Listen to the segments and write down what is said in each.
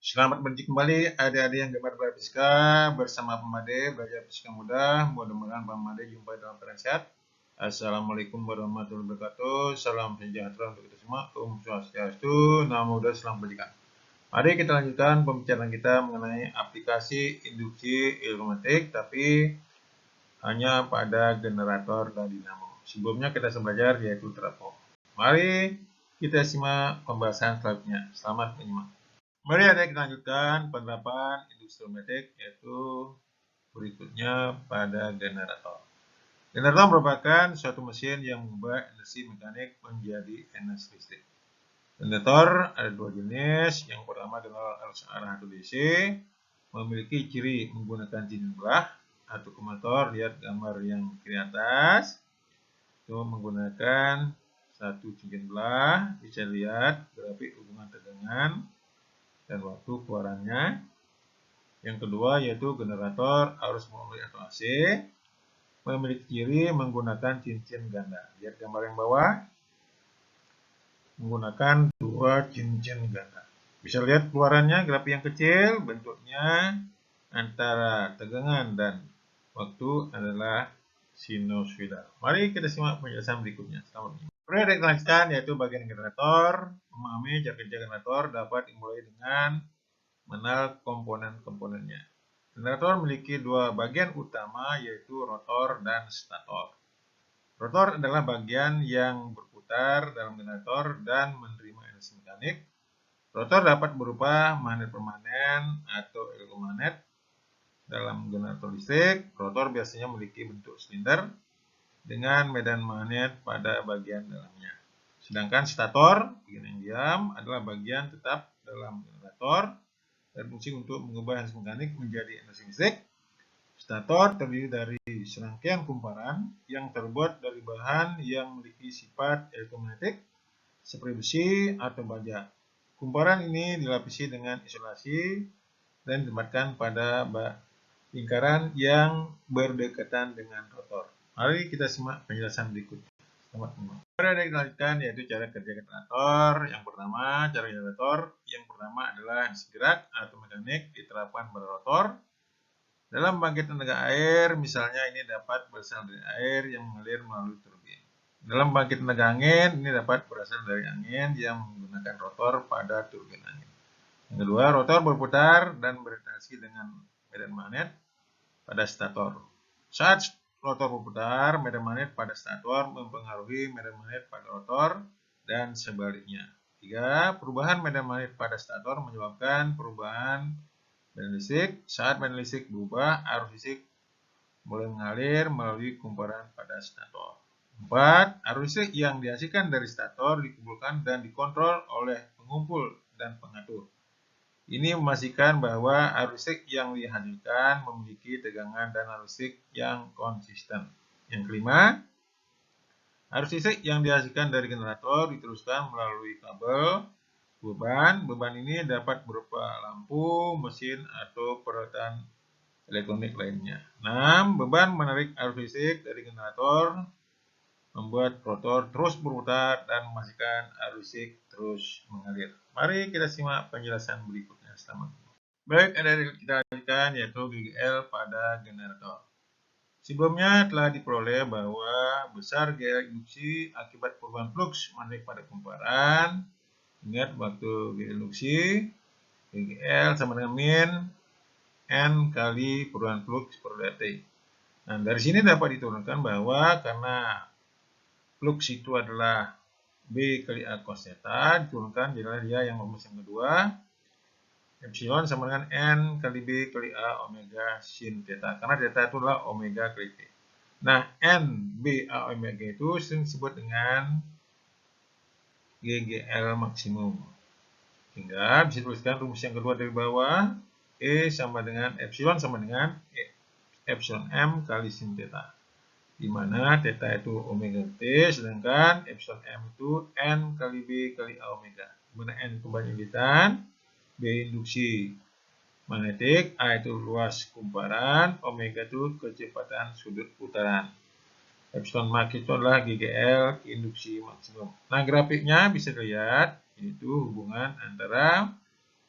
Selamat berjumpa kembali adik-adik yang gemar belajar fisika bersama Pemade belajar fisika mudah. Mudah-mudahan Pemade jumpa dalam keadaan sehat. Assalamualaikum warahmatullahi wabarakatuh. Salam sejahtera untuk kita semua. Om Swastiastu, Namo Buddhaya, Salam Kebajikan. Mari kita lanjutkan pembicaraan kita mengenai aplikasi induksi ilmatik, tapi hanya pada generator dan dinamo. Sebelumnya kita belajar yaitu trafo. Mari kita simak pembahasan selanjutnya. Selamat menyimak. Mari kita lanjutkan penerapan industri otomatik, yaitu berikutnya pada generator. Generator merupakan suatu mesin yang mengubah energi mekanik menjadi energi listrik. Generator ada dua jenis. Yang pertama generator arus arah atau DC, memiliki ciri menggunakan cincin belah atau komutator. Lihat gambar yang kiri atas, itu menggunakan satu cincin belah. Bisa lihat grafik hubungan tegangan dan waktu keluarannya. Yang kedua yaitu generator arus melalui atau AC, memiliki ciri menggunakan cincin ganda. Lihat gambar yang bawah, menggunakan dua cincin ganda. Bisa lihat keluarannya, grafik yang kecil, bentuknya antara tegangan dan waktu adalah sinusoidal. Mari kita simak penjelasan berikutnya. Selamat menyimak. Pertama yang dilanjutkan yaitu bagian generator. Memahami cara kerja generator dapat dimulai dengan mengenal komponen-komponennya. Generator memiliki dua bagian utama, yaitu rotor dan stator. Rotor adalah bagian yang berputar dalam generator dan menerima energi mekanik. Rotor dapat berupa magnet permanen atau elektromagnet. Dalam generator listrik, rotor biasanya memiliki bentuk silinder dengan medan magnet pada bagian dalamnya. Sedangkan stator, bagian yang diam, adalah bagian tetap dalam generator dan fungsi untuk mengubah energi mekanik menjadi energi listrik. Stator terdiri dari serangkaian kumparan yang terbuat dari bahan yang memiliki sifat elektromagnetik seperti besi atau baja. Kumparan ini dilapisi dengan isolasi dan ditempatkan pada lingkaran yang berdekatan dengan rotor. Mari kita simak penjelasan berikutnya. Selamat menyimak. Mari kita lanjutkan yaitu cara kerja generator. Yang pertama, cara generator yang pertama adalah energi gerak atau mekanik diterapkan pada rotor. Dalam pembangkit tenaga air, misalnya ini dapat berasal dari air yang mengalir melalui turbin. Dalam pembangkit tenaga angin, ini dapat berasal dari angin yang menggunakan rotor pada turbin angin. Yang kedua, rotor berputar dan berinteraksi dengan medan magnet pada stator. Saat rotor berputar, medan magnet pada stator mempengaruhi medan magnet pada rotor dan sebaliknya. 3. Perubahan medan magnet pada stator menyebabkan perubahan medan listrik. Saat medan listrik berubah, arus listrik mulai mengalir melalui kumparan pada stator. 4. Arus listrik yang dihasilkan dari stator dikumpulkan dan dikontrol oleh pengumpul dan pengatur. Ini memastikan bahwa arus listrik yang dihasilkan memiliki tegangan dan arus listrik yang konsisten. Yang kelima, arus listrik yang dihasilkan dari generator diteruskan melalui kabel beban. Beban ini dapat berupa lampu, mesin, atau peralatan elektronik lainnya. 6. Beban menarik arus listrik dari generator membuat rotor terus berputar dan memastikan arus listrik terus mengalir. Mari kita simak penjelasan berikutnya. Selamat. Baik, ada kita lanjutkan yaitu GGL pada generator. Sebelumnya telah diperoleh bahwa besar gaya induksi akibat perubahan flux magnetik pada kumparan. Ingat waktu gaya induksi, GGL sama dengan min N kali perubahan flux per detik. Nah, dari sini dapat diturunkan bahwa karena flux itu adalah B kali A cos theta, diturunkan jadilah dia yang rumus yang kedua. Epsilon sama dengan N kali B kali A omega sin theta. Karena theta itu adalah omega kali T. Nah, N B A omega itu sering disebut dengan GGL maksimum. Sehingga bisa tuliskan rumus yang kedua dari bawah. E sama dengan Epsilon sama dengan Epsilon M kali sin theta. Di mana theta itu omega T, sedangkan Epsilon M itu N kali B kali A omega. Di mana N itu banyakitan, B induksi magnetik, A itu luas kumparan, omega itu kecepatan sudut putaran. Epsilon max itu adalah GGL induksi maksimum. Nah, grafiknya bisa dilihat, itu hubungan antara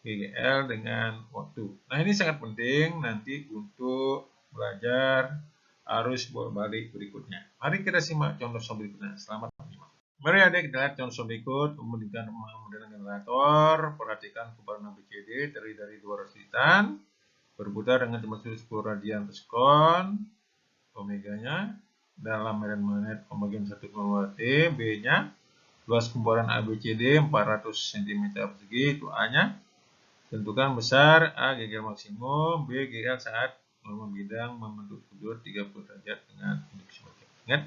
GGL dengan waktu. Nah, ini sangat penting nanti untuk belajar arus bolak-balik berikutnya. Mari kita simak contoh berikutnya. Selamat menyimak. Mari adik kita lihat contoh berikut. Memberikan model generator. Perhatikan kumparan ABCD terdiri dari 200 litan. Berputar dengan temperatur 10 radian per sekon. Omeganya dalam medan magnet pembagian 1,2 T. B-nya luas kumparan ABCD 400 cm persegi. Itu A-nya. Tentukan besar A GGL maksimum, B GGL saat norma bidang membentuk sudut 30 derajat dengan induksi magnet. Ingat,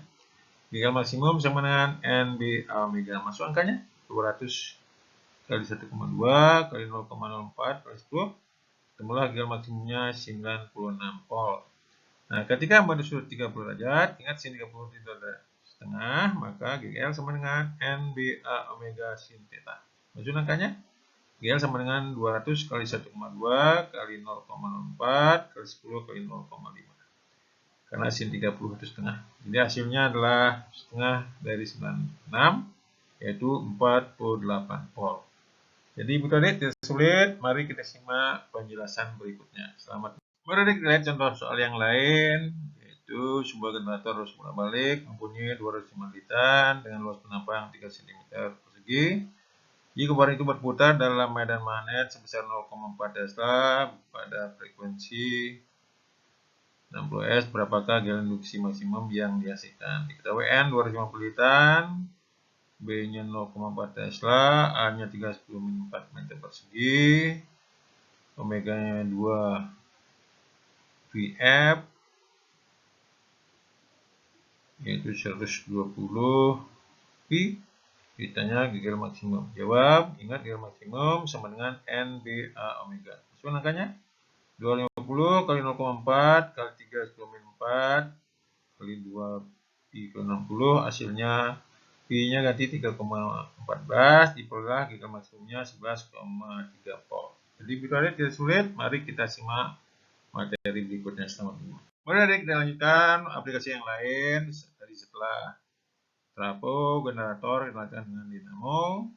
GGL maksimum sama dengan NBA omega. Masuk angkanya 200 kali 1,2 kali 0,04 kali 10. Ketemulah GGL maksimumnya 96 volt. Nah, ketika membentuk sudut 30 derajat, ingat sin 30 itu ada setengah, maka GGL sama dengan NBA omega sin theta. Masuk angkanya? GL sama dengan 200 kali 1,2 kali 0,04 kali 10 kali 0,5. Karena sin 30 itu setengah. Jadi hasilnya adalah setengah dari 96, yaitu 48 volt. Jadi bukan tidak sulit, mari kita simak penjelasan berikutnya. Selamat. Mari kita lihat contoh soal yang lain, yaitu sebuah generator arus bolak-balik mempunyai 205 litan dengan luas penampang 3 cm persegi. Jika kumparan itu berputar dalam medan magnet sebesar 0,4 Tesla pada frekuensi 60 Hz, berapakah gaya induksi maksimum yang dihasilkan? Diketahui N 250 litan, B-nya 0,4 Tesla, A-nya 310 4 meter persegi, omeganya 2 VF, yaitu 120 Pi. Ditanya GGL maksimum. Jawab, ingat GGL maksimum sama dengan NBA omega. Masuk angkanya? 250 kali 0,4 kali 3 10 4 kali 2 pi ke 60, hasilnya pi-nya ganti 3,14, diperoleh GGL maksimumnya 11,3 volt. Jadi video adik tidak sulit, mari kita simak materi berikutnya. Selamat menyimak. Mari adik kita lanjutkan aplikasi yang lain. Tadi setelah trafo, generator dilanjutkan dengan dinamo.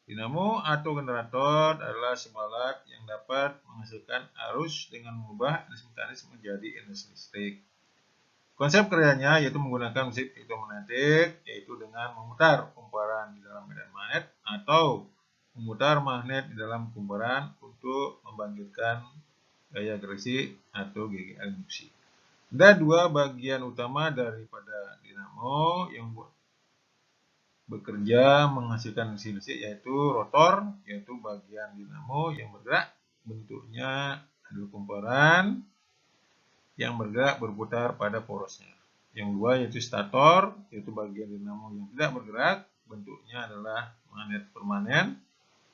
Dinamo atau generator adalah sebuah alat yang dapat menghasilkan arus dengan mengubah energi mekanis menjadi energi listrik. Konsep kerjanya yaitu menggunakan prinsip elektromagnetik, yaitu dengan memutar kumparan di dalam medan magnet atau memutar magnet di dalam kumparan untuk membangkitkan gaya gerisi atau GGL induksi. Ada dua bagian utama daripada dinamo yang bekerja menghasilkan energi listrik, yaitu rotor, yaitu bagian dinamo yang bergerak, bentuknya adalah kumparan yang bergerak berputar pada porosnya. Yang dua yaitu stator, yaitu bagian dinamo yang tidak bergerak, bentuknya adalah magnet permanen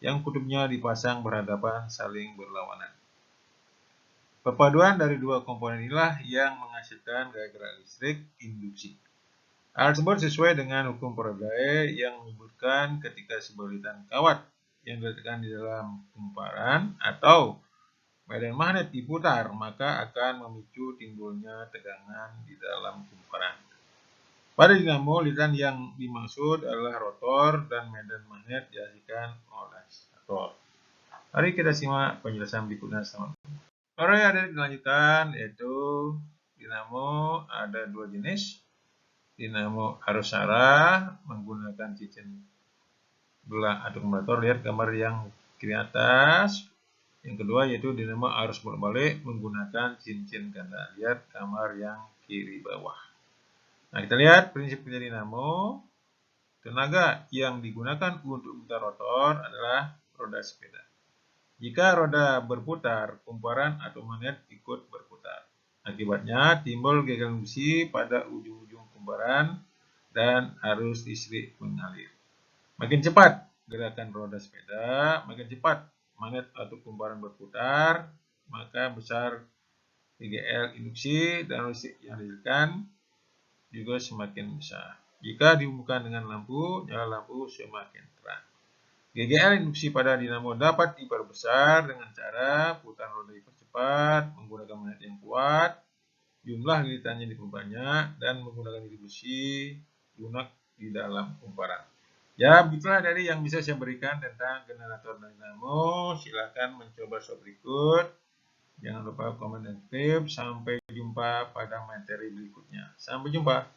yang kutubnya dipasang berhadapan saling berlawanan. Perpaduan dari dua komponen inilah yang menghasilkan gaya gerak listrik induksi. Hal tersebut sesuai dengan hukum Faraday yang menyebutkan ketika sebuah lilitan kawat yang diletakkan di dalam kumparan atau medan magnet diputar, maka akan memicu timbulnya tegangan di dalam kumparan. Pada dinamo, lilitan yang dimaksud adalah rotor dan medan magnet dihasilkan oleh stator. Mari kita simak penjelasan berikutnya. Mari adik dilanjutkan, yaitu dinamo ada dua jenis. Dinamo arus arah menggunakan cincin belah atau konverter. Lihat gambar yang kiri atas. Yang kedua yaitu dinamo arus bolak-balik menggunakan cincin ganda. Lihat gambar yang kiri bawah. Nah, kita lihat prinsip kerja dinamo. Tenaga yang digunakan untuk memutar rotor adalah roda sepeda. Jika roda berputar, kumparan atau magnet ikut berputar. Akibatnya timbul GGL induksi pada ujung-ujung kumparan dan arus listrik mengalir. Makin cepat gerakan roda sepeda, makin cepat magnet atau kumparan berputar, maka besar GGL induksi dan listrik yang dihasilkan juga semakin besar. Jika dihubungkan dengan lampu, nyala lampu semakin terang. GGL induksi pada dinamo dapat diperbesar dengan cara putaran roda dipercepat, menggunakan magnet yang kuat, jumlah lilitannya diperbanyak, dan menggunakan besi lunak di dalam kumparan. Ya, begitulah dari yang bisa saya berikan tentang generator dinamo. Silakan mencoba soal berikut. Jangan lupa komen dan subscribe. Sampai jumpa pada materi berikutnya. Sampai jumpa.